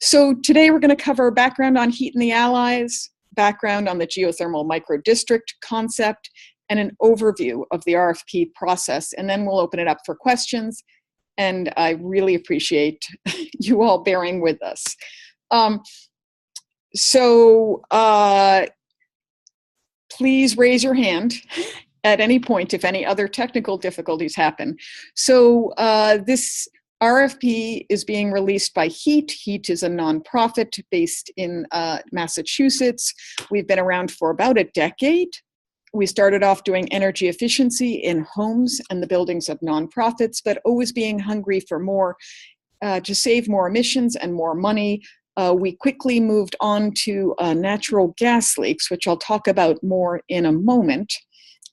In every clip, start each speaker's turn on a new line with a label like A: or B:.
A: So today we're going to cover background on HEET and the allies, background on the geothermal microdistrict concept, and an overview of the RFP process. And then we'll open it up for questions. And I really appreciate you all bearing with us. Please raise your hand at any point if any other technical difficulties happen. So this RFP is being released by HEET. HEET is a nonprofit based in Massachusetts. We've been around for about a decade. We started off doing energy efficiency in homes and the buildings of nonprofits, but always being hungry for more, to save more emissions and more money. We quickly moved on to natural gas leaks, which I'll talk about more in a moment.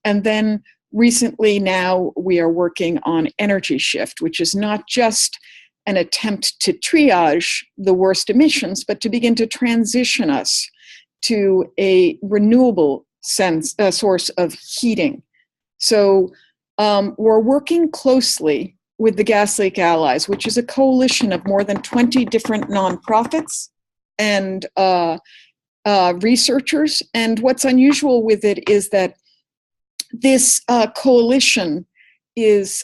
A: And then recently now we are working on energy shift, which is not just an attempt to triage the worst emissions, but to begin to transition us to a renewable source of heating. So we're working closely with the Gas Leak Allies, which is a coalition of more than 20 different nonprofits and researchers. And what's unusual with it is that this coalition is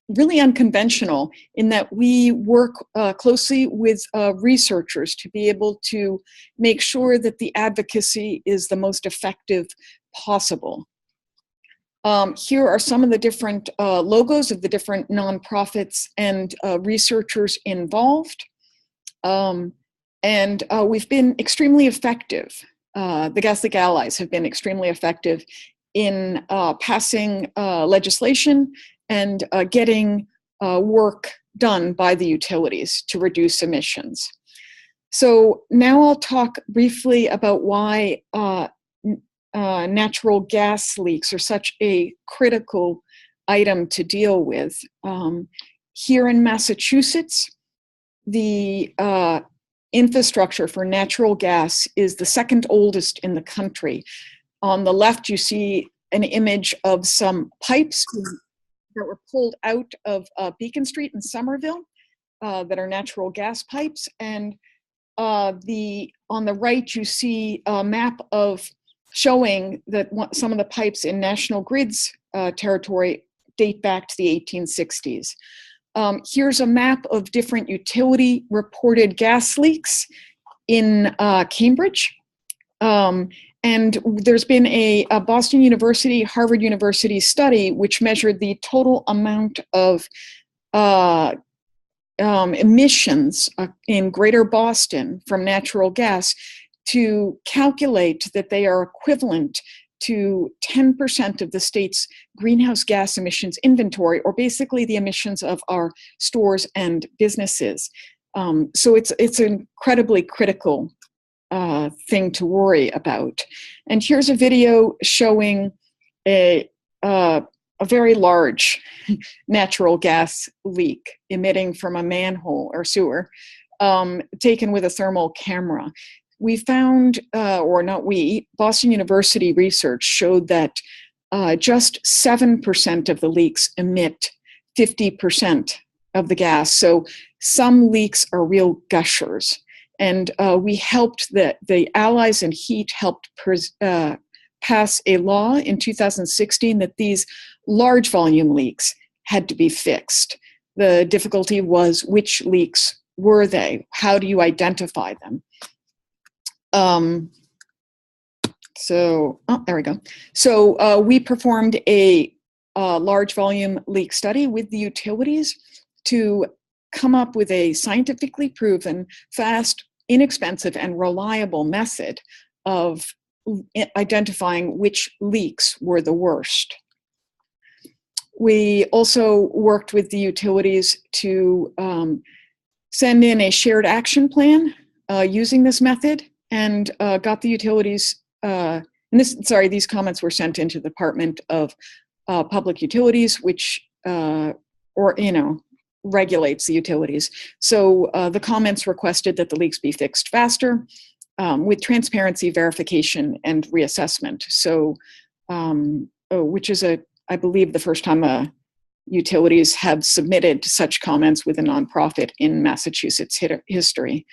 A: really unconventional in that we work closely with researchers to be able to make sure that the advocacy is the most effective possible. Here are some of the different logos of the different nonprofits and researchers involved. We've been extremely effective. The Gas Leak Allies have been extremely effective in passing legislation and getting work done by the utilities to reduce emissions. So now I'll talk briefly about why natural gas leaks are such a critical item to deal with. Here in Massachusetts, the infrastructure for natural gas is the second oldest in the country. On the left, you see an image of some pipes that were pulled out of Beacon Street in Somerville that are natural gas pipes. And on the right, you see a map of showing that some of the pipes in National Grid's territory date back to the 1860s. Here's a map of different utility reported gas leaks in Cambridge. And there's been a Boston University, Harvard University study which measured the total amount of emissions in Greater Boston from natural gas to calculate that they are equivalent to 10% of the state's greenhouse gas emissions inventory, or basically the emissions of our stores and businesses. So it's an incredibly critical thing to worry about. And here's a video showing a very large natural gas leak emitting from a manhole or sewer, taken with a thermal camera. We found, Boston University research showed that just 7% of the leaks emit 50% of the gas. So some leaks are real gushers. And we helped, the Allies and HEET helped pass a law in 2016 that these large volume leaks had to be fixed. The difficulty was, which leaks were they? How do you identify them? There we go. So we performed a large volume leak study with the utilities to come up with a scientifically proven, fast, inexpensive, and reliable method of identifying which leaks were the worst. We also worked with the utilities to send in a shared action plan using this method, and got the utilities, these comments were sent into the Department of Public Utilities, which, regulates the utilities. So the comments requested that the leaks be fixed faster with transparency, verification, and reassessment. So, which is I believe the first time utilities have submitted such comments with a nonprofit in Massachusetts history.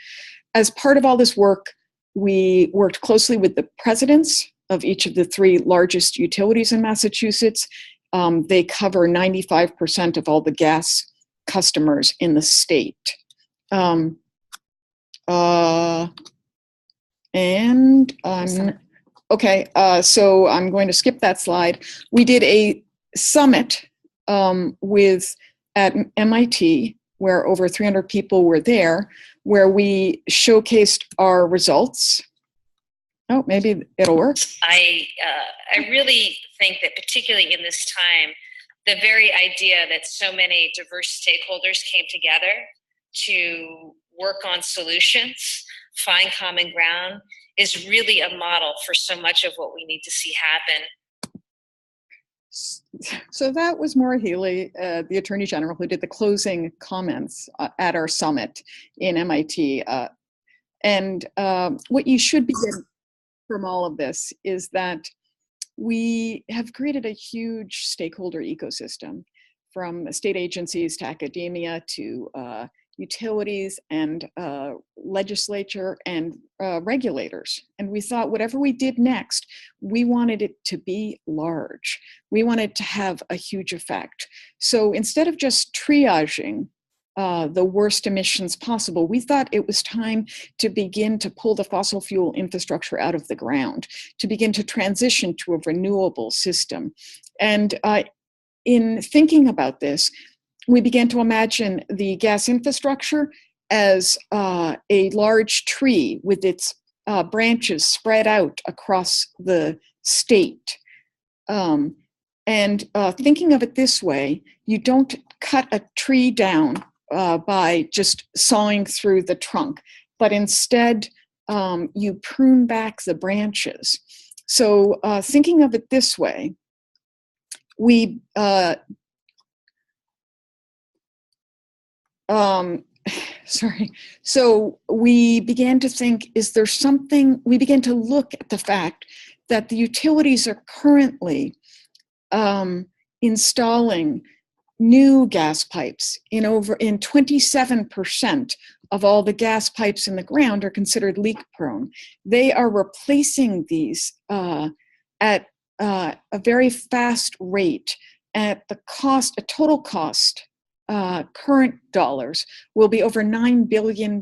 A: As part of all this work, we worked closely with the presidents of each of the 3 largest utilities in Massachusetts. They cover 95% of all the gas customers in the state. So I'm going to skip that slide. We did a summit at MIT, where over 300 people were there, where we showcased our results. Oh, maybe it'll work.
B: I really think that particularly in this time, the very idea that so many diverse stakeholders came together to work on solutions, find common ground, is really a model for so much of what we need to see happen.
A: So that was Maura Healey, the Attorney General, who did the closing comments at our summit in MIT. What you should be getting from all of this is that we have created a huge stakeholder ecosystem, from state agencies to academia to utilities and legislature and regulators. And we thought whatever we did next, we wanted it to be large. We wanted to have a huge effect. So instead of just triaging the worst emissions possible, we thought it was time to begin to pull the fossil fuel infrastructure out of the ground, to begin to transition to a renewable system. And in thinking about this, we began to imagine the gas infrastructure as a large tree with its branches spread out across the state. Thinking of it this way, you don't cut a tree down by just sawing through the trunk, but instead you prune back the branches. So thinking of it this way, we So we began to think, is there something, we began to look at the fact that the utilities are currently installing new gas pipes in 27% of all the gas pipes in the ground are considered leak prone. They are replacing these at a very fast rate at the cost, a total cost, current dollars will be over $9 billion.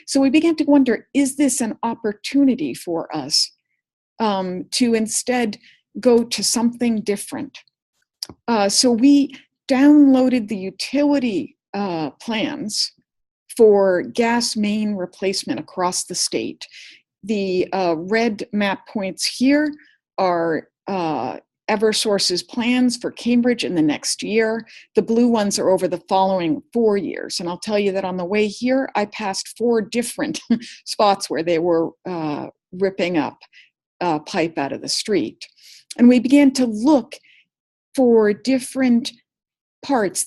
A: So we began to wonder, is this an opportunity for us to instead go to something different? So we downloaded the utility plans for gas main replacement across the state. The red map points here are Eversource's plans for Cambridge in the next year. The blue ones are over the following 4 years. And I'll tell you that on the way here, I passed 4 different spots where they were ripping up pipe out of the street. And we began to look for different parts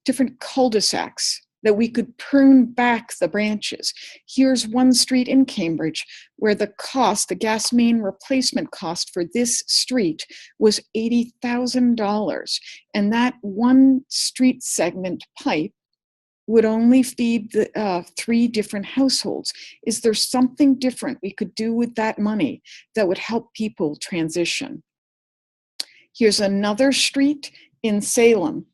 A: different cul-de-sacs that we could prune back the branches. Here's one street in Cambridge where the gas main replacement cost for this street was $80,000. And that one street segment pipe would only feed the 3 different households. Is there something different we could do with that money that would help people transition? Here's another street in Salem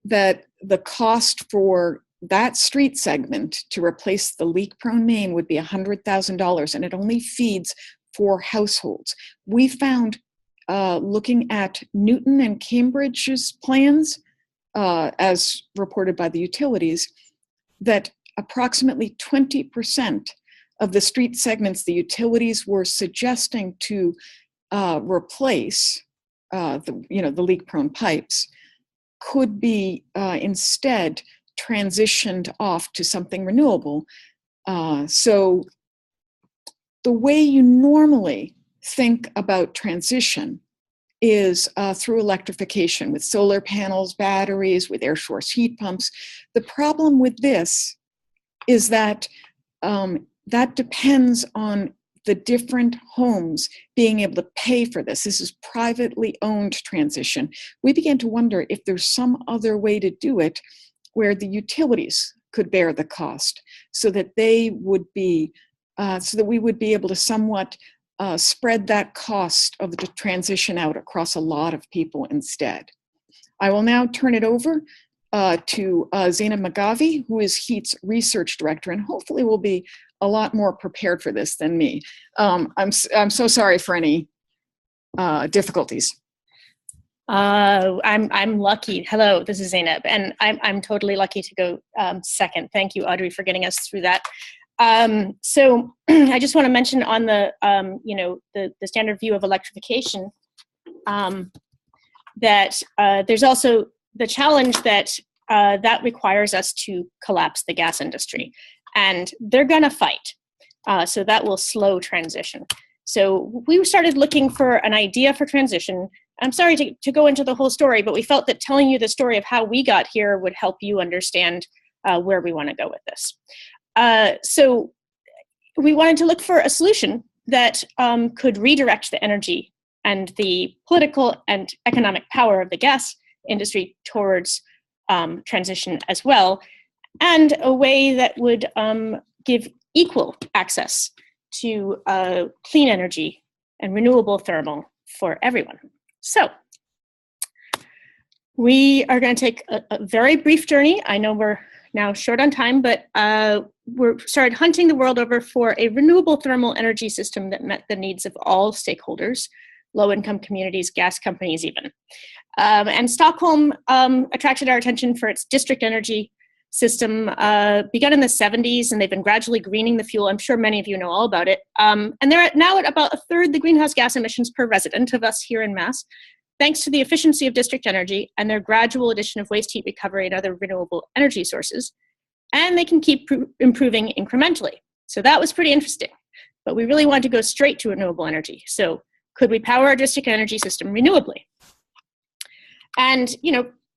A: that the cost for that street segment to replace the leak-prone main would be $100,000, and it only feeds 4 households. We found, looking at Newton and Cambridge's plans, as reported by the utilities, that approximately 20% of the street segments the utilities were suggesting to replace the leak-prone pipes could be instead transitioned off to something renewable. So the way you normally think about transition is through electrification, with solar panels, batteries, with air source heat pumps. The problem with this is that that depends on the different homes being able to pay for this. This is privately owned transition. We began to wonder if there's some other way to do it where the utilities could bear the cost, so that they would be, so that we would be able to somewhat spread that cost of the transition out across a lot of people instead. I will now turn it over to Zainab Magavi, who is HEET's research director, and hopefully will be a lot more prepared for this than me. I'm so sorry for any difficulties.
C: I'm lucky. Hello, this is Zainab, and I'm totally lucky to go second. Thank you, Audrey, for getting us through that. So I just want to mention on the the standard view of electrification that there's also the challenge that that requires us to collapse the gas industry, and they're going to fight. So that will slow transition. So we started looking for an idea for transition. I'm sorry to go into the whole story, but we felt that telling you the story of how we got here would help you understand where we want to go with this. So we wanted to look for a solution that could redirect the energy and the political and economic power of the gas industry towards transition as well, and a way that would give equal access to clean energy and renewable thermal for everyone. So we are going to take a very brief journey. I know we're now short on time, but we're started hunting the world over for a renewable thermal energy system that met the needs of all stakeholders, low-income communities, gas companies even. And Stockholm attracted our attention for its district energy system, begun in the 70s, and they've been gradually greening the fuel. I'm sure many of you know all about it. And they're now at about a third the greenhouse gas emissions per resident of us here in Mass, thanks to the efficiency of district energy and their gradual addition of waste heat recovery and other renewable energy sources. And they can keep improving incrementally. So that was pretty interesting. But we really wanted to go straight to renewable energy. So could we power our district energy system renewably? And,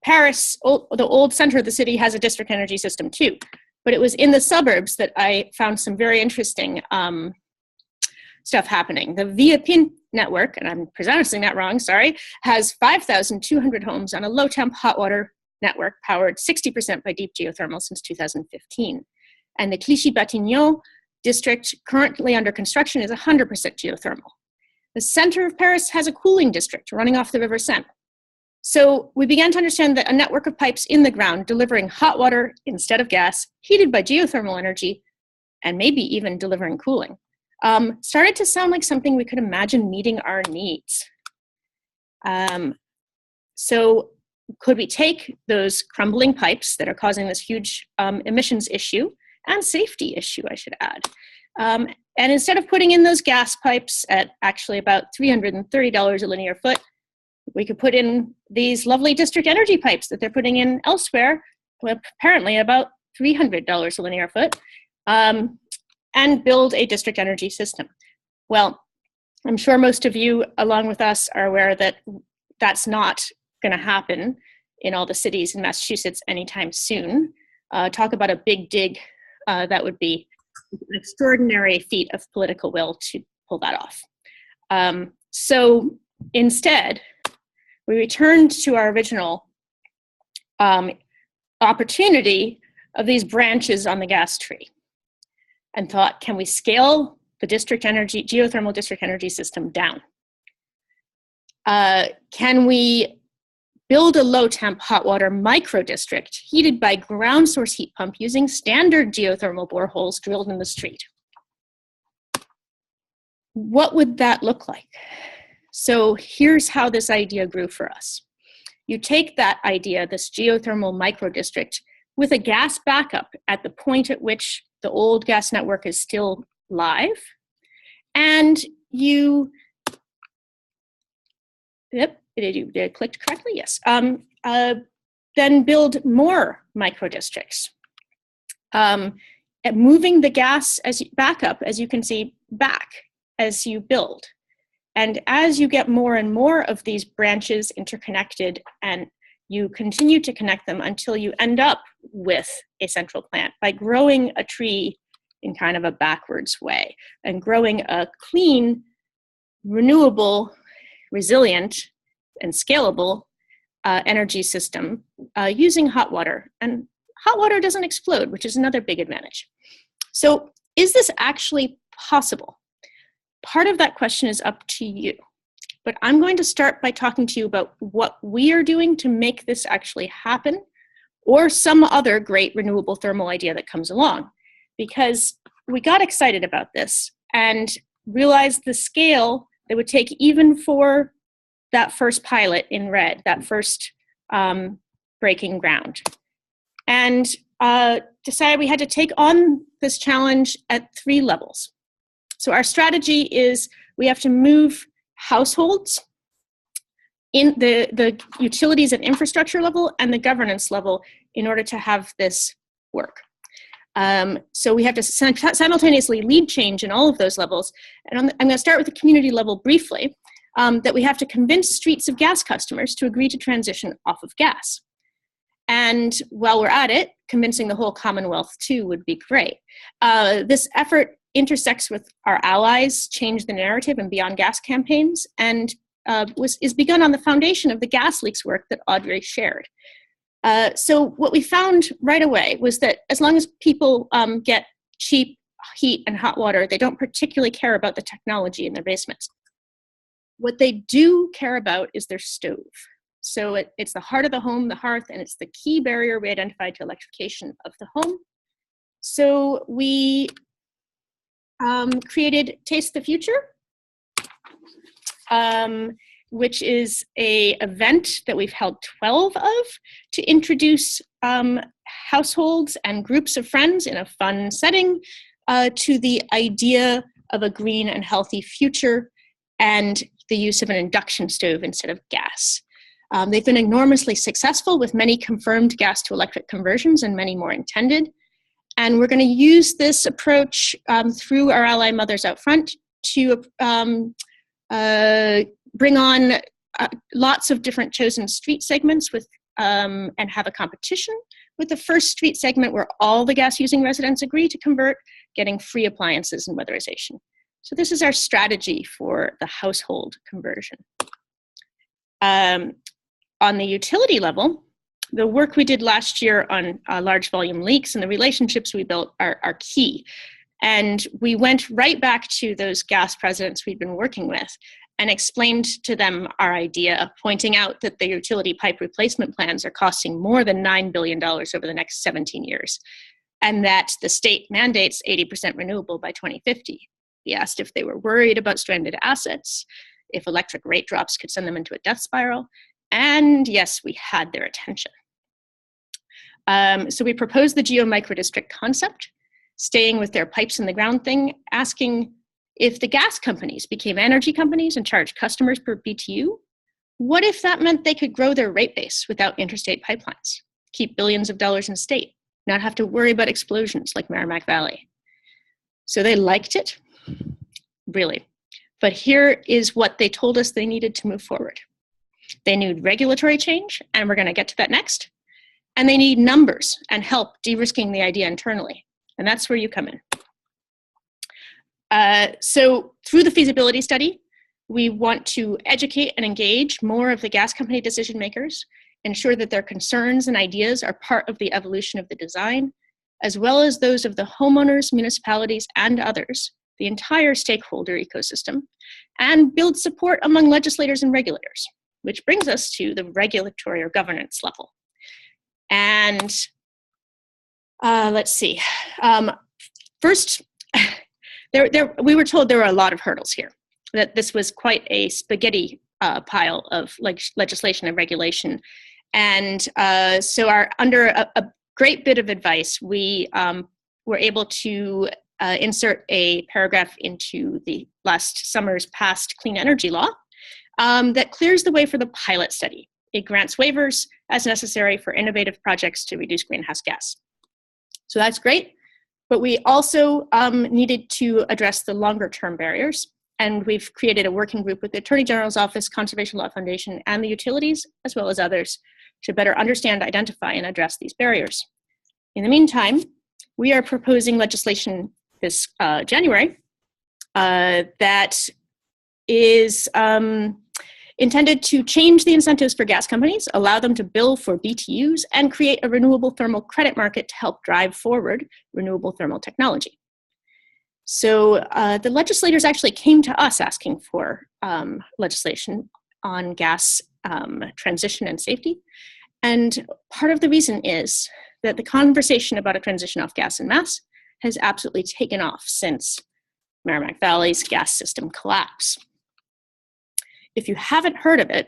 C: Paris, the old center of the city, has a district energy system too. But it was in the suburbs that I found some very interesting stuff happening. The VIAPIN network, and I'm pronouncing that wrong, sorry, has 5,200 homes on a low-temp hot water network powered 60% by deep geothermal since 2015. And the Clichy-Batignon district, currently under construction, is 100% geothermal. The center of Paris has a cooling district running off the River Seine. So we began to understand that a network of pipes in the ground delivering hot water instead of gas, heated by geothermal energy, and maybe even delivering cooling, started to sound like something we could imagine meeting our needs. So could we take those crumbling pipes that are causing this huge emissions issue and safety issue, I should add, and instead of putting in those gas pipes at actually about $330 a linear foot, we could put in these lovely district energy pipes that they're putting in elsewhere, apparently about $300 a linear foot, and build a district energy system. Well, I'm sure most of you, along with us, are aware that that's not going to happen in all the cities in Massachusetts anytime soon. Talk about a big dig. That would be an extraordinary feat of political will to pull that off. So instead, we returned to our original opportunity of these branches on the gas tree and thought, can we scale the district energy, geothermal district energy system down? Can we build a low temp hot water microdistrict heated by ground source heat pump using standard geothermal boreholes drilled in the street? What would that look like? So here's how this idea grew for us. You take that idea, this geothermal microdistrict, with a gas backup at the point at which the old gas network is still live, and you, yep, did you clicked correctly? Yes. Then build more microdistricts, moving the gas as backup, as you can see, back as you build. And as you get more and more of these branches interconnected, and you continue to connect them until you end up with a central plant by growing a tree in kind of a backwards way and growing a clean, renewable, resilient, and scalable energy system using hot water. And hot water doesn't explode, which is another big advantage. So is this actually possible? Part of that question is up to you. But I'm going to start by talking to you about what we are doing to make this actually happen, or some other great renewable thermal idea that comes along. Because we got excited about this and realized the scale that would take even for that first pilot in red, that first breaking ground. And decided we had to take on this challenge at 3 levels. So our strategy is we have to move households in the utilities and infrastructure level and the governance level in order to have this work. So we have to simultaneously lead change in all of those levels. And I'm going to start with the community level briefly, that we have to convince streets of gas customers to agree to transition off of gas. And while we're at it, convincing the whole Commonwealth too would be great. This effort intersects with our allies' Change the Narrative and Beyond Gas campaigns, and is begun on the foundation of the gas leaks work that Audrey shared. So what we found right away was that as long as people get cheap heat and hot water, they don't particularly care about the technology in their basements. What they do care about is their stove. So it's the heart of the home, the hearth, and it's the key barrier we identified to electrification of the home. So we created Taste the Future, which is an event that we've held 12 of to introduce households and groups of friends in a fun setting to the idea of a green and healthy future and the use of an induction stove instead of gas. They've been enormously successful with many confirmed gas to electric conversions and many more intended. And we're going to use this approach through our ally mothers out front to bring on lots of different chosen street segments with and have a competition with the first street segment where all the gas using residents agree to convert, getting free appliances and weatherization. So this is our strategy for the household conversion. On the utility level, the work we did last year on large volume leaks and the relationships we built are key. And we went right back to those gas presidents we'd been working with and explained to them our idea, pointing out that the utility pipe replacement plans are costing more than $9 billion over the next 17 years, and that the state mandates 80% renewable by 2050. We asked if they were worried about stranded assets, if electric rate drops could send them into a death spiral, and yes, we had their attention. So we proposed the GeoMicroDistrict concept, staying with their pipes in the ground thing, asking if the gas companies became energy companies and charged customers per BTU, what if that meant they could grow their rate base without interstate pipelines, keep billions of dollars in state, not have to worry about explosions like Merrimack Valley? So they liked it, really. But here is what they told us they needed to move forward. They need regulatory change, and we're going to get to that next. And they need numbers and help de-risking the idea internally. And that's where you come in. So through the feasibility study, we want to educate and engage more of the gas company decision makers, ensure that their concerns and ideas are part of the evolution of the design, as well as those of the homeowners, municipalities, and others, the entire stakeholder ecosystem, and build support among legislators and regulators, which brings us to the regulatory or governance level. And let's see. First, we were told there were a lot of hurdles here, that this was quite a spaghetti pile of legislation and regulation. And so under a great bit of advice, we were able to insert a paragraph into the last summer's passed clean energy law that clears the way for the pilot study. It grants waivers as necessary for innovative projects to reduce greenhouse gas. So that's great, but we also needed to address the longer term barriers, and we've created a working group with the Attorney General's Office, Conservation Law Foundation, and the utilities, as well as others, to better understand, identify, and address these barriers. In the meantime, we are proposing legislation this January that is intended to change the incentives for gas companies, allow them to bill for BTUs, and create a renewable thermal credit market to help drive forward renewable thermal technology. So the legislators actually came to us asking for legislation on gas transition and safety. And part of the reason is that the conversation about a transition off gas en masse has absolutely taken off since Merrimack Valley's gas system collapse. If you haven't heard of it,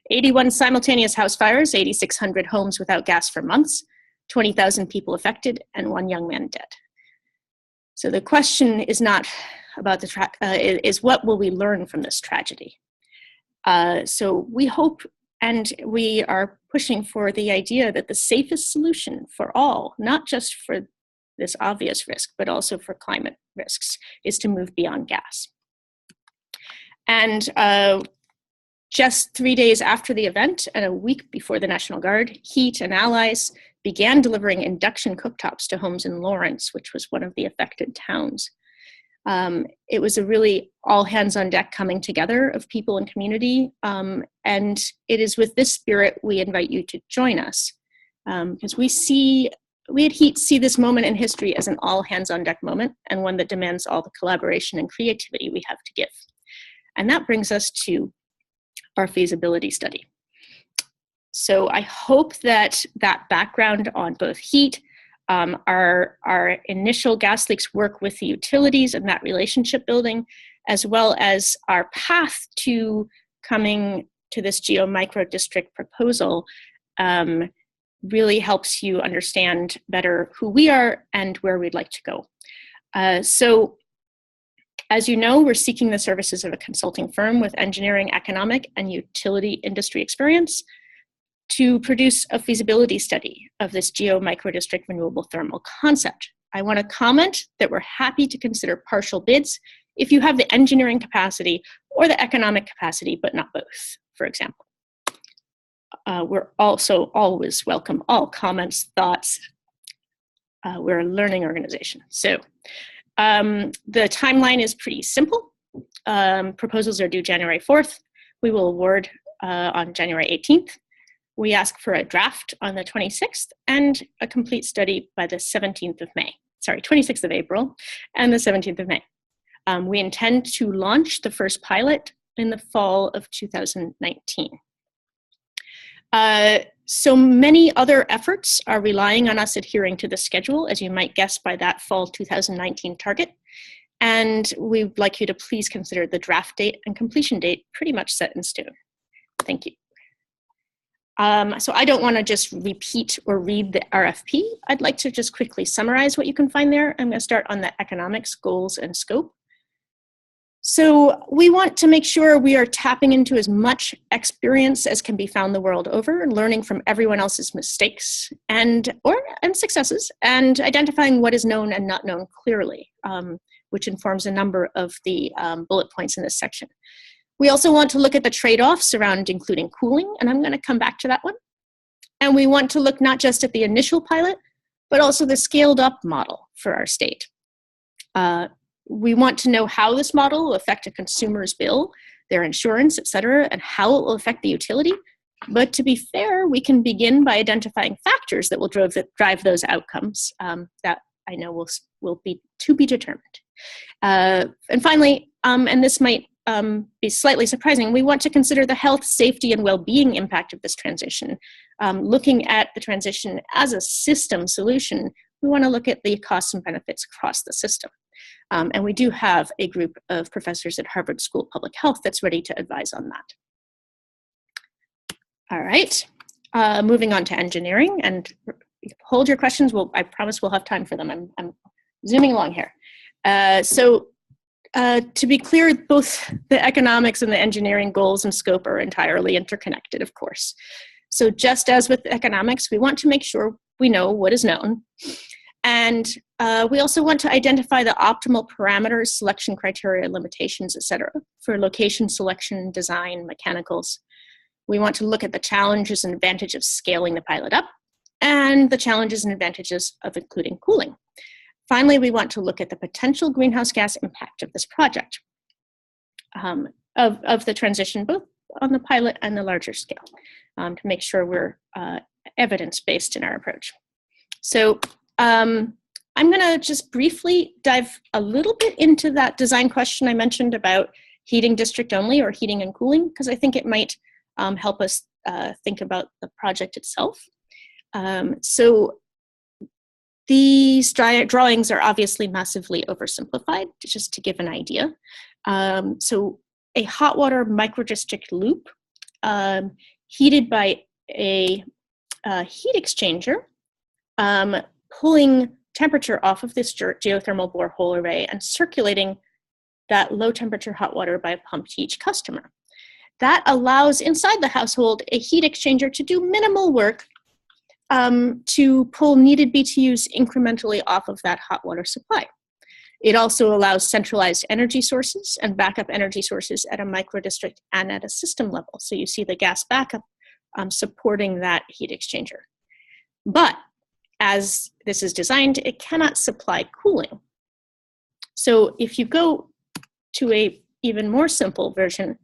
C: 81 simultaneous house fires, 8,600 homes without gas for months, 20,000 people affected, and 1 young man dead. So the question is not about is what will we learn from this tragedy? So we hope and we are pushing for the idea that the safest solution for all, not just for this obvious risk, but also for climate risks, is to move beyond gas. And just 3 days after the event and a week before the National Guard, HEET and allies began delivering induction cooktops to homes in Lawrence, which was one of the affected towns. It was a really all hands on deck coming together of people and community. And it is with this spirit we invite you to join us, because we at HEET see this moment in history as an all hands on deck moment, and one that demands all the collaboration and creativity we have to give. And that brings us to our feasibility study. So I hope that that background on both HEET, our initial gas leaks work with the utilities and that relationship building, as well as our path to coming to this GeoMicroDistrict proposal, really helps you understand better who we are and where we'd like to go. So as you know, we're seeking the services of a consulting firm with engineering, economic, and utility industry experience to produce a feasibility study of this GeoMicroDistrict renewable thermal concept. I want to comment that we're happy to consider partial bids if you have the engineering capacity or the economic capacity, but not both, for example. We're also always welcome all comments, thoughts. We're a learning organization. So the timeline is pretty simple. Proposals are due January 4th. We will award on January 18th. We ask for a draft on the 26th and a complete study by the 17th of May. Sorry, 26th of April and the 17th of May. We intend to launch the first pilot in the fall of 2019. So many other efforts are relying on us adhering to the schedule, as you might guess by that fall 2019 target. And we'd like you to please consider the draft date and completion date pretty much set in stone. Thank you. So I don't want to just repeat or read the RFP. I'd like to just quickly summarize what you can find there. I'm going to start on the economics, goals, and scope. So we want to make sure we are tapping into as much experience as can be found the world over, and learning from everyone else's mistakes and successes, and identifying what is known and not known clearly, which informs a number of the bullet points in this section. We also want to look at the trade-offs around including cooling, and I'm going to come back to that one. And we want to look not just at the initial pilot, but also the scaled-up model for our state. We want to know how this model will affect a consumer's bill, their insurance, et cetera, and how it will affect the utility. But to be fair, we can begin by identifying factors that will drive those outcomes that I know will be to be determined. And finally, and this might be slightly surprising, we want to consider the health, safety, and well-being impact of this transition. Looking at the transition as a system solution, we want to look at the costs and benefits across the system. And we do have a group of professors at Harvard School of Public Health that's ready to advise on that. All right, moving on to engineering, and hold your questions. I promise we'll have time for them. I'm zooming along here. To be clear, both the economics and the engineering goals and scope are entirely interconnected, of course. So just as with economics, we want to make sure we know what is known. And we also want to identify the optimal parameters, selection criteria, limitations, et cetera, for location selection, design, mechanicals. We want to look at the challenges and advantages of scaling the pilot up, and the challenges and advantages of including cooling. finally, we want to look at the potential greenhouse gas impact of this project, of the transition, both on the pilot and the larger scale, to make sure we're evidence-based in our approach. So I'm going to just briefly dive a little bit into that design question I mentioned about heating district only or heating and cooling, because I think it might help us think about the project itself. So these drawings are obviously massively oversimplified, just to give an idea. So a hot water microdistrict loop heated by a heat exchanger, pulling temperature off of this geothermal borehole array and circulating that low temperature hot water by a pump to each customer. That allows inside the household a heat exchanger to do minimal work to pull needed BTUs incrementally off of that hot water supply. It also allows centralized energy sources and backup energy sources at a microdistrict and at a system level. So you see the gas backup supporting that heat exchanger. But as this is designed, it cannot supply cooling. So if you go to a even more simple version,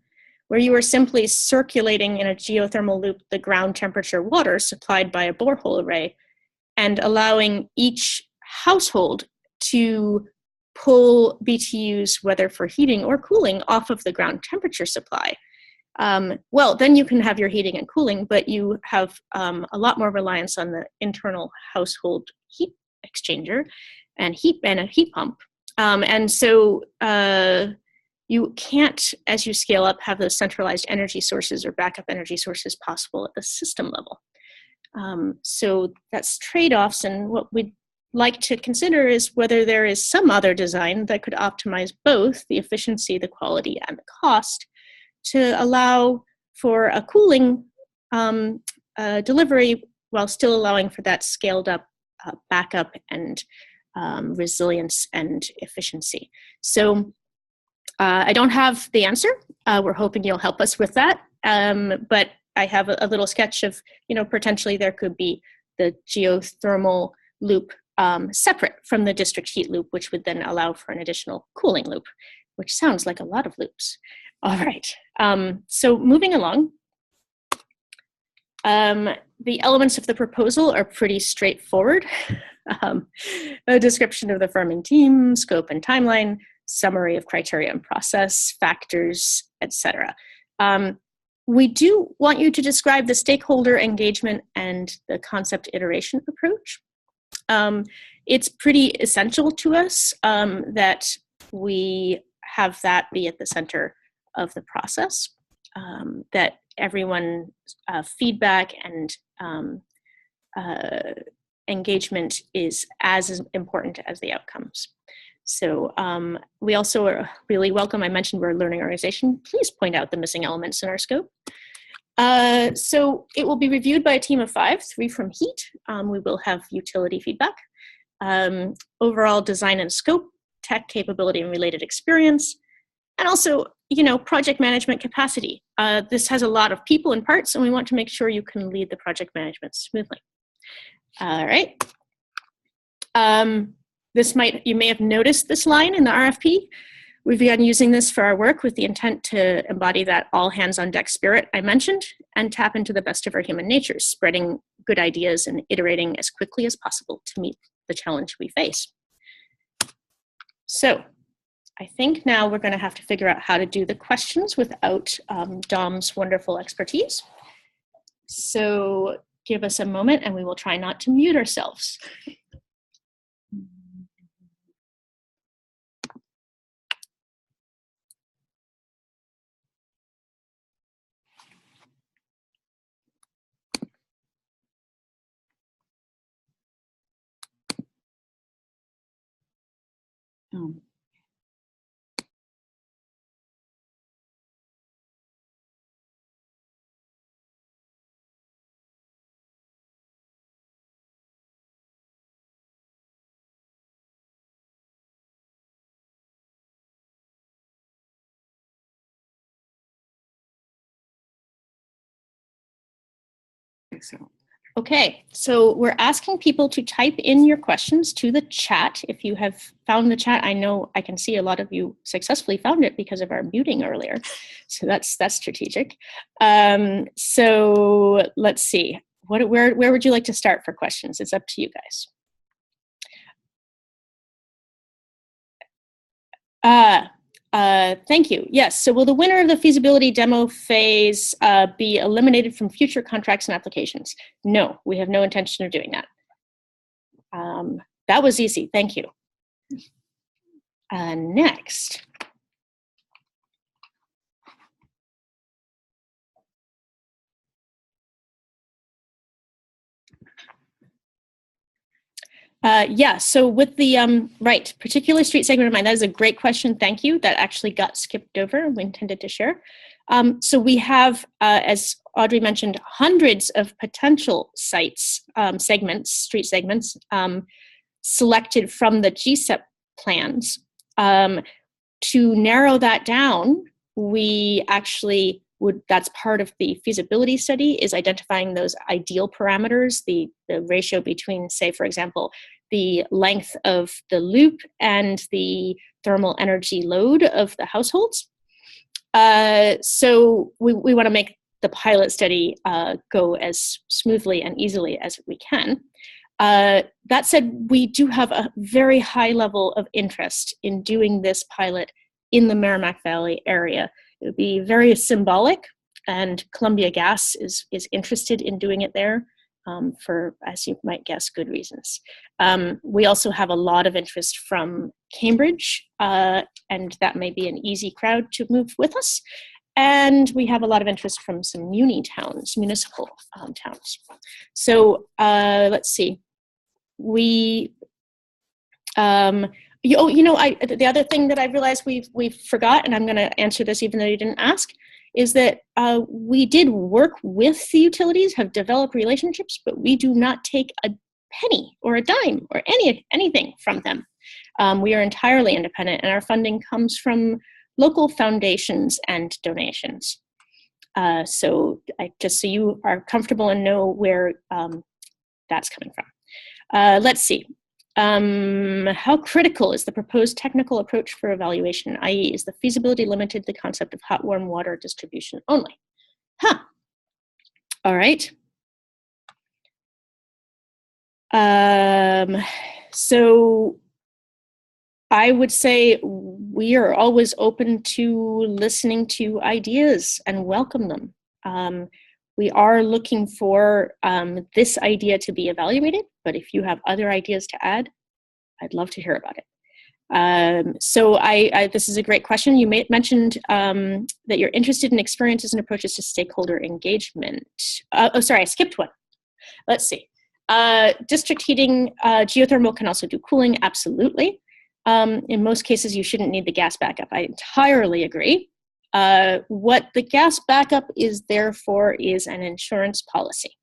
C: where you are simply circulating in a geothermal loop the ground temperature water supplied by a borehole array and allowing each household to pull BTUs, whether for heating or cooling, off of the ground temperature supply, well, then you can have your heating and cooling, but you have a lot more reliance on the internal household heat exchanger and a heat pump. And so you can't, as you scale up, have those centralized energy sources or backup energy sources possible at the system level. So that's trade-offs, and what we'd like to consider is whether there is some other design that could optimize both the efficiency, the quality, and the cost to allow for a cooling delivery while still allowing for that scaled up backup and resilience and efficiency. So I don't have the answer. We're hoping you'll help us with that. But I have a little sketch of, potentially there could be the geothermal loop separate from the district heat loop, which would then allow for an additional cooling loop, which sounds like a lot of loops. All right, so moving along. The elements of the proposal are pretty straightforward. A description of the firming team, scope and timeline, summary of criteria and process, factors, etc. We do want you to describe the stakeholder engagement and the concept iteration approach. It's pretty essential to us that we have that be at the center of the process, that everyone's feedback and engagement is as important as the outcomes. So we also are really welcome, I mentioned we're a learning organization, please point out the missing elements in our scope. So it will be reviewed by a team of 5, 3 from HEET. We will have utility feedback, overall design and scope, tech capability and related experience, and also, project management capacity. This has a lot of people and parts, and we want to make sure you can lead the project management smoothly. All right. You may have noticed this line in the RFP. We've begun using this for our work with the intent to embody that all hands on deck spirit I mentioned and tap into the best of our human natures, spreading good ideas and iterating as quickly as possible to meet the challenge we face. So I think now we're going to have to figure out how to do the questions without Dom's wonderful expertise. So give us a moment and we will try not to mute ourselves.
A: So
C: Okay, so we're asking people to type in your questions to the chat. If you have found the chat, I know I can see a lot of you successfully found it because of our muting earlier. So that's strategic. So let's see, where would you like to start for questions? It's up to you guys. Thank you. Yes, so will the winner of the feasibility demo phase be eliminated from future contracts and applications? No, we have no intention of doing that. That was easy, thank you. Next. Yeah, so with the, right, particular street segment of mine, that is a great question, thank you. That actually got skipped over, we intended to share. So we have, as Audrey mentioned, hundreds of potential sites, street segments, selected from the GSEP plans. To narrow that down, we actually that's part of the feasibility study, is identifying those ideal parameters, the ratio between, say, for example, the length of the loop and the thermal energy load of the households. So we want to make the pilot study go as smoothly and easily as we can. That said, we do have a very high level of interest in doing this pilot in the Merrimack Valley area. It would be very symbolic, and Columbia Gas is interested in doing it there for, as you might guess, good reasons. We also have a lot of interest from Cambridge, and that may be an easy crowd to move with us. And we have a lot of interest from some municipal towns. So let's see. The other thing that I realized we forgot, and I'm going to answer this even though you didn't ask, is that we did work with the utilities, have developed relationships, but we do not take a penny or a dime or anything from them. We are entirely independent, and our funding comes from local foundations and donations. So just so you are comfortable and know where that's coming from. Let's see. How critical is the proposed technical approach for evaluation, i.e. is the feasibility limited to the concept of hot warm water distribution only? All right. So I would say we are always open to listening to ideas and welcome them. We are looking for this idea to be evaluated, but if you have other ideas to add, I'd love to hear about it. So this is a great question. You mentioned that you're interested in experiences and approaches to stakeholder engagement. Oh, sorry, I skipped one. Let's see. District heating, geothermal can also do cooling, absolutely. In most cases, you shouldn't need the gas backup. I entirely agree. What the gas backup is there for is an insurance policy.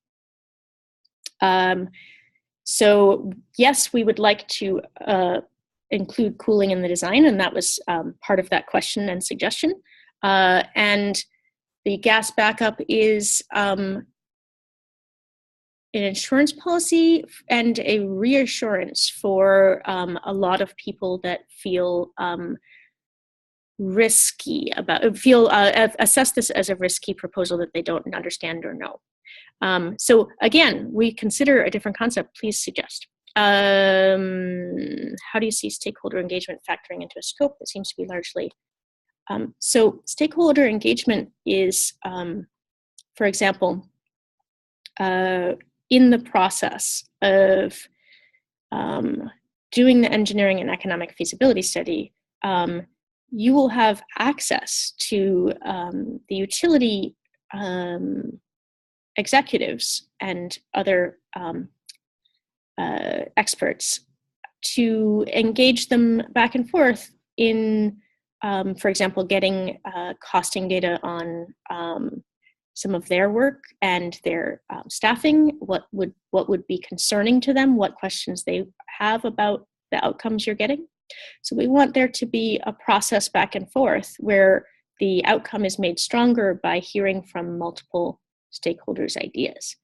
C: So yes, we would like to include cooling in the design, and that was part of that question and suggestion. And the gas backup is an insurance policy and a reassurance for a lot of people that feel risky assess this as a risky proposal that they don't understand or know. So again, we consider a different concept. Please suggest. How do you see stakeholder engagement factoring into a scope that seems to be largely? So stakeholder engagement is, for example, in the process of doing the engineering and economic feasibility study, you will have access to the utility executives and other experts to engage them back and forth in, for example, getting costing data on some of their work and their staffing, what would be concerning to them, what questions they have about the outcomes you're getting. So we want there to be a process back and forth where the outcome is made stronger by hearing from multiple stakeholders' ideas.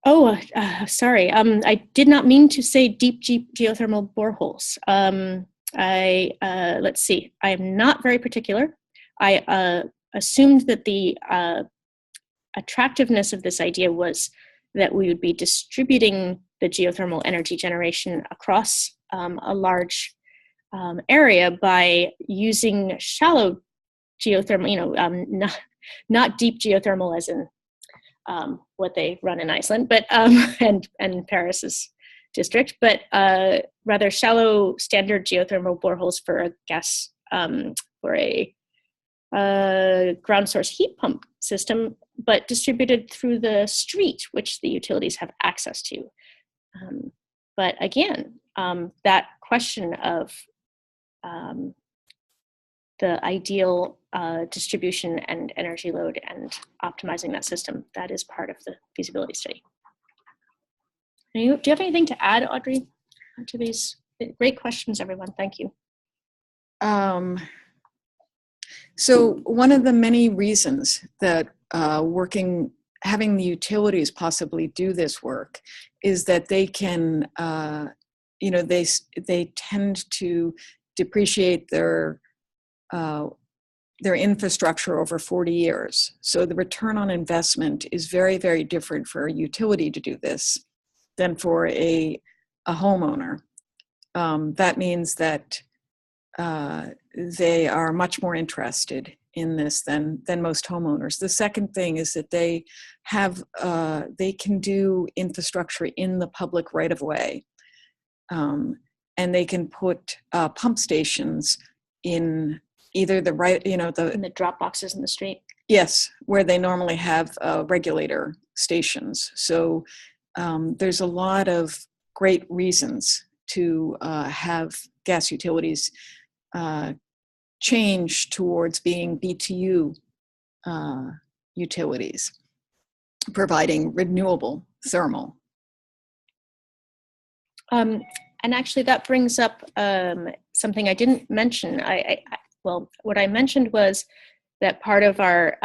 C: Oh, sorry. I did not mean to say deep geothermal boreholes. Let's see. I am not very particular. I assumed that the attractiveness of this idea was that we would be distributing the geothermal energy generation across a large area by using shallow geothermal, not deep geothermal as in what they run in Iceland, but and Paris's district, but rather shallow standard geothermal boreholes for a gas for a ground source heat pump system, but distributed through the street, which the utilities have access to. But again, that question of the ideal distribution and energy load and optimizing that system, that is part of the feasibility study. Do you have anything to add, Audrey, to these? Great questions, everyone. Thank you.
A: So one of the many reasons that having the utilities possibly do this work is that they can, they tend to depreciate their infrastructure over 40 years. So the return on investment is very, very different for a utility to do this than for a homeowner. That means that they are much more interested in this than most homeowners. The second thing is that they can do infrastructure in the public right of way, and they can put pump stations in either the right, in
C: the drop boxes in the street.
A: Yes, where they normally have regulator stations. So there's a lot of great reasons to have gas utilities change towards being BTU utilities, providing renewable thermal.
C: And actually that brings up something I didn't mention. Well, what I mentioned was that part of our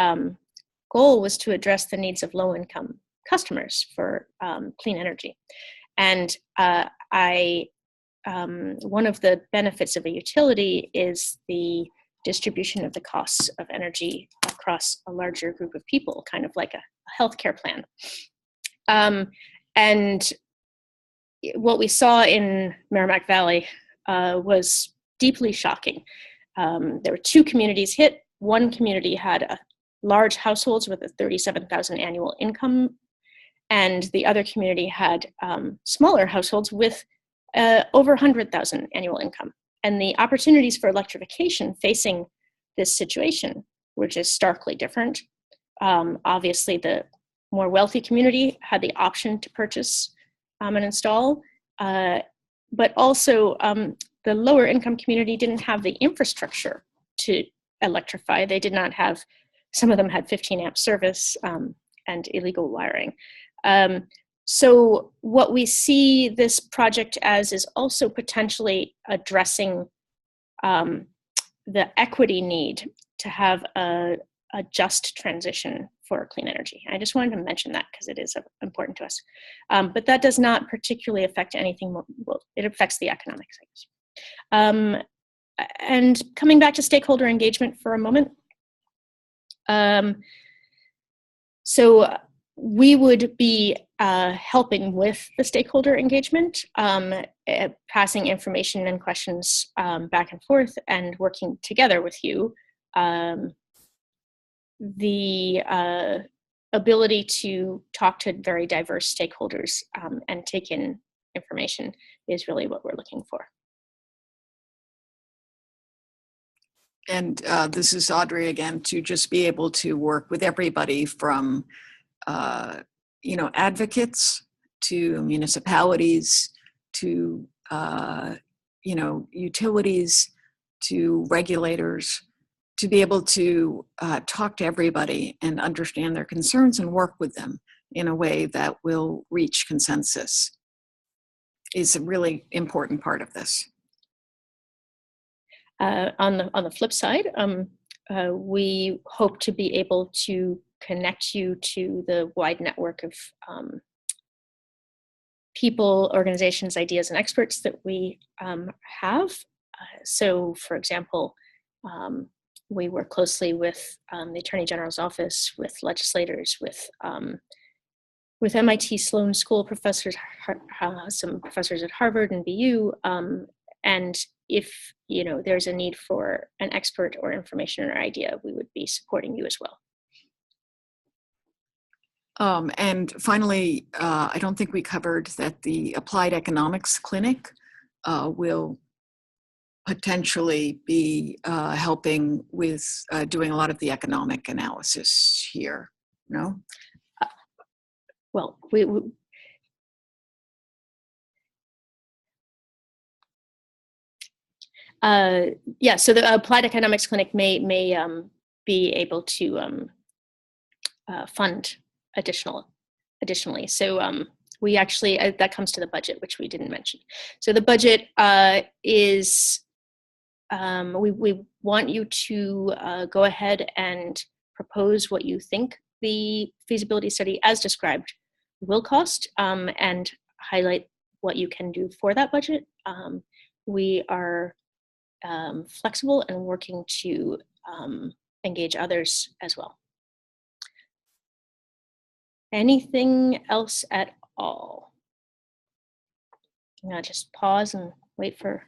C: goal was to address the needs of low-income customers for clean energy. And one of the benefits of a utility is the distribution of the costs of energy across a larger group of people, kind of like a healthcare plan. And what we saw in Merrimack Valley was deeply shocking. There were two communities hit. One community had large households with a $37,000 annual income, and the other community had smaller households with over $100,000 annual income. And the opportunities for electrification facing this situation were just starkly different. Obviously, the more wealthy community had the option to purchase and install, but also the lower income community didn't have the infrastructure to electrify. They did not have, some of them had 15 amp service and illegal wiring. So what we see this project as is also potentially addressing the equity need to have a just transition for clean energy. I just wanted to mention that because it is important to us. But that does not particularly affect anything more, well, it affects the economics, I guess. And coming back to stakeholder engagement for a moment. So we would be helping with the stakeholder engagement, passing information and questions back and forth and working together with you. The ability to talk to very diverse stakeholders and take in information is really what we're looking for.
A: And this is Audrey again, to just be able to work with everybody from advocates to municipalities to utilities to regulators, to be able to talk to everybody and understand their concerns and work with them in a way that will reach consensus is a really important part of this.
C: On the flip side, we hope to be able to connect you to the wide network of people, organizations, ideas, and experts that we have. So, for example, we work closely with the Attorney General's office, with legislators, with MIT Sloan School professors, some professors at Harvard and BU, and if there's a need for an expert or information or idea, we would be supporting you as well.
A: And finally, I don't think we covered that the Applied Economics Clinic will potentially be helping with doing a lot of the economic analysis here, no?
C: Well, yeah, so the Applied Economics Clinic may be able to fund additionally. So we actually, that comes to the budget, which we didn't mention. So the budget is, we want you to go ahead and propose what you think the feasibility study as described will cost, and highlight what you can do for that budget. We are flexible and working to engage others as well. Anything else at all? I'm gonna just pause and wait for,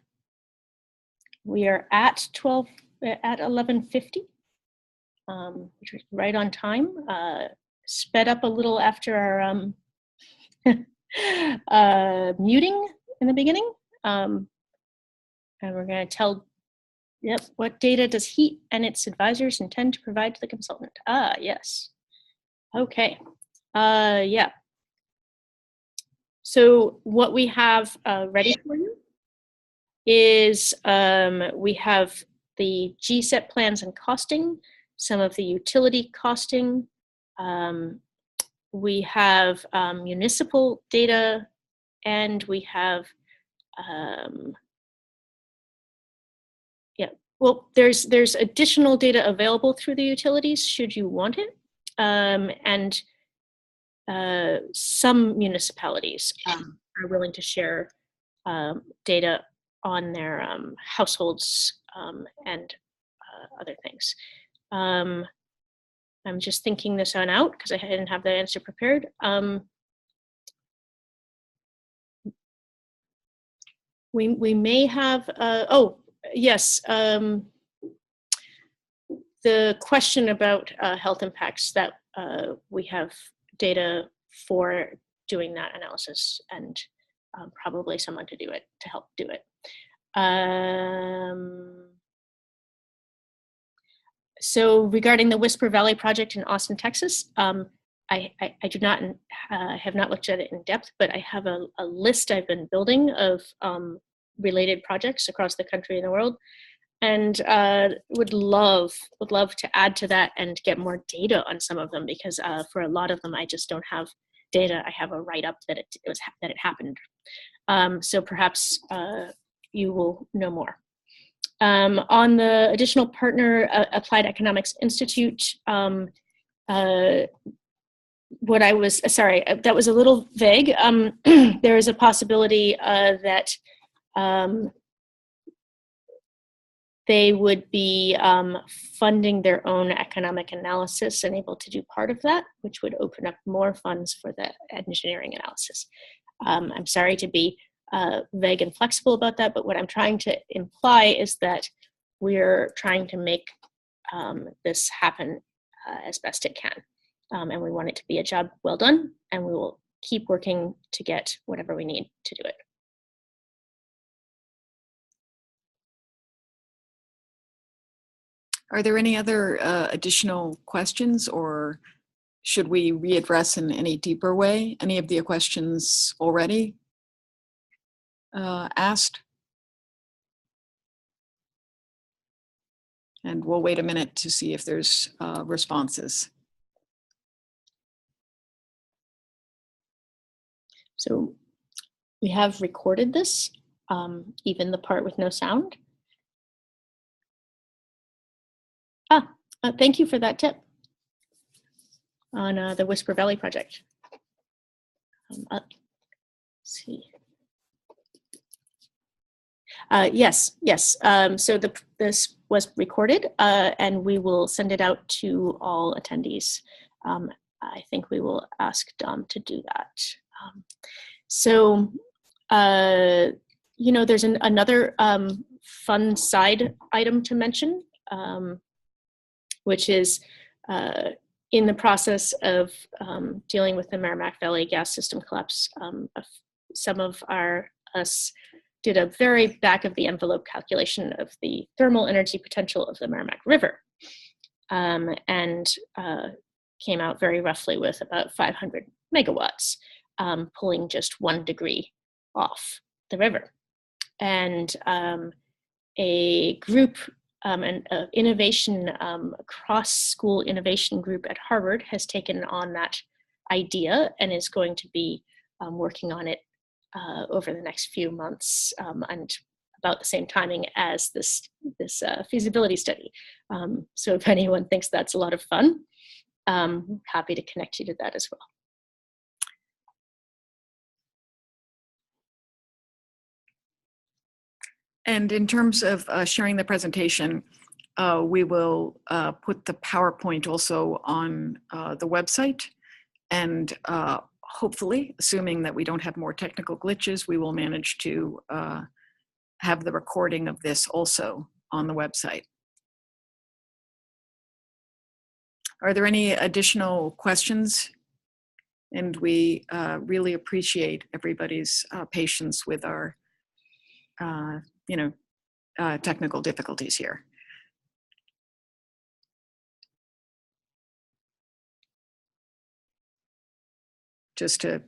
C: we are at 11:50, which is right on time. Sped up a little after our muting in the beginning. And we're gonna tell, yep, what data does HEET and its advisors intend to provide to the consultant? Ah, yes. Okay. Yeah. So what we have ready for you is we have the GSEP plans and costing, some of the utility costing. We have municipal data, and we have, yeah, well, there's additional data available through the utilities should you want it. And some municipalities are willing to share data on their households and other things. I'm just thinking this one out because I didn't have that answer prepared. We may have, oh, yes, the question about health impacts, that we have data for doing that analysis, and probably someone to do it, to help do it. So regarding the Whisper Valley project in Austin, Texas, I do not have not looked at it in depth, but I have a list I've been building of related projects across the country and the world, and would love to add to that and get more data on some of them, because for a lot of them I just don't have data. I have a write-up that it happened. So perhaps you will know more. On the additional partner, Applied Economics Institute, what I was, sorry, that was a little vague. There is a possibility that they would be funding their own economic analysis and able to do part of that, which would open up more funds for the engineering analysis. I'm sorry to be vague and flexible about that, but what I'm trying to imply is that we're trying to make this happen as best it can. And we want it to be a job well done, and we will keep working to get whatever we need to do it.
A: Are there any other additional questions, or should we readdress in any deeper way any of the questions already asked? And we'll wait a minute to see if there's responses.
C: So we have recorded this, even the part with no sound. Thank you for that tip on the Whisper Valley project. see. Yes. So this was recorded, and we will send it out to all attendees. I think we will ask Dom to do that. There's another fun side item to mention, which is in the process of dealing with the Merrimack Valley gas system collapse. Some of us did a very back of the envelope calculation of the thermal energy potential of the Merrimack River, and came out very roughly with about 500 megawatts, pulling just 1 degree off the river. And a group, an innovation, cross-school innovation group at Harvard has taken on that idea and is going to be working on it over the next few months, and about the same timing as this feasibility study. So if anyone thinks that's a lot of fun, happy to connect you to that as well.
A: And in terms of sharing the presentation, we will put the PowerPoint also on the website, and hopefully, assuming that we don't have more technical glitches, we will manage to have the recording of this also on the website. Are there any additional questions? And we really appreciate everybody's patience with our technical difficulties here. Just to,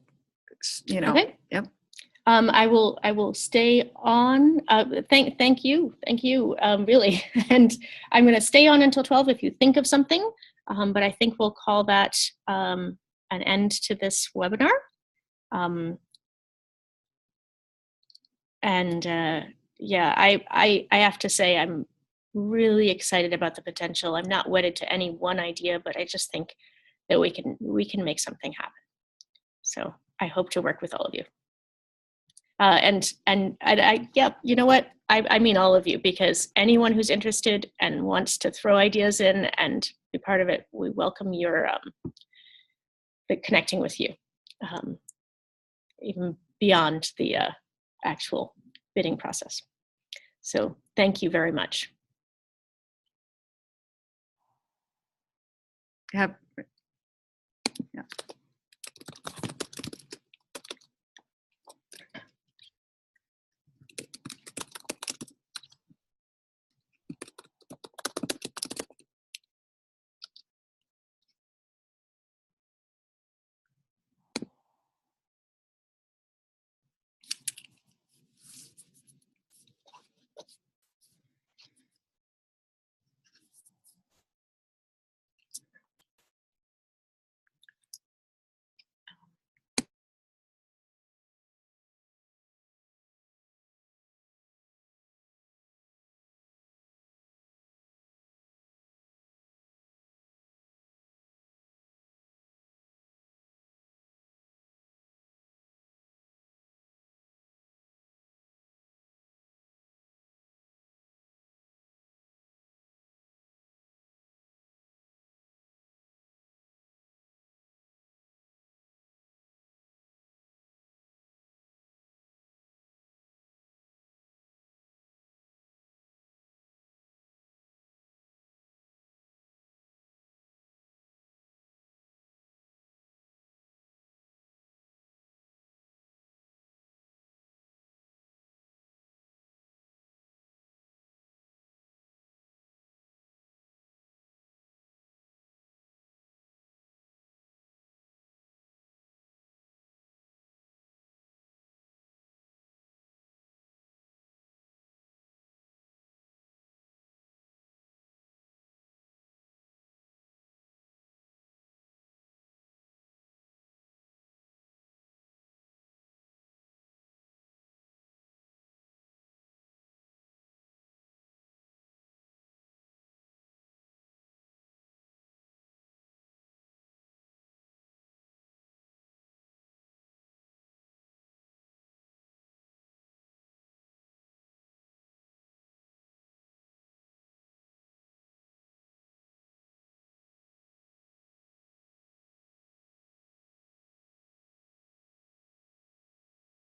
C: Okay.
A: Yep.
C: I will stay on. Thank you, really. And I'm going to stay on until 12 if you think of something. But I think we'll call that an end to this webinar. Yeah, I have to say I'm really excited about the potential. I'm not wedded to any one idea, but I just think that we can make something happen. So I hope to work with all of you. Yeah, you know what? I mean all of you, because anyone who's interested and wants to throw ideas in and be part of it, we welcome your connecting with you, even beyond the actual bidding process. So thank you very much.
A: Yeah.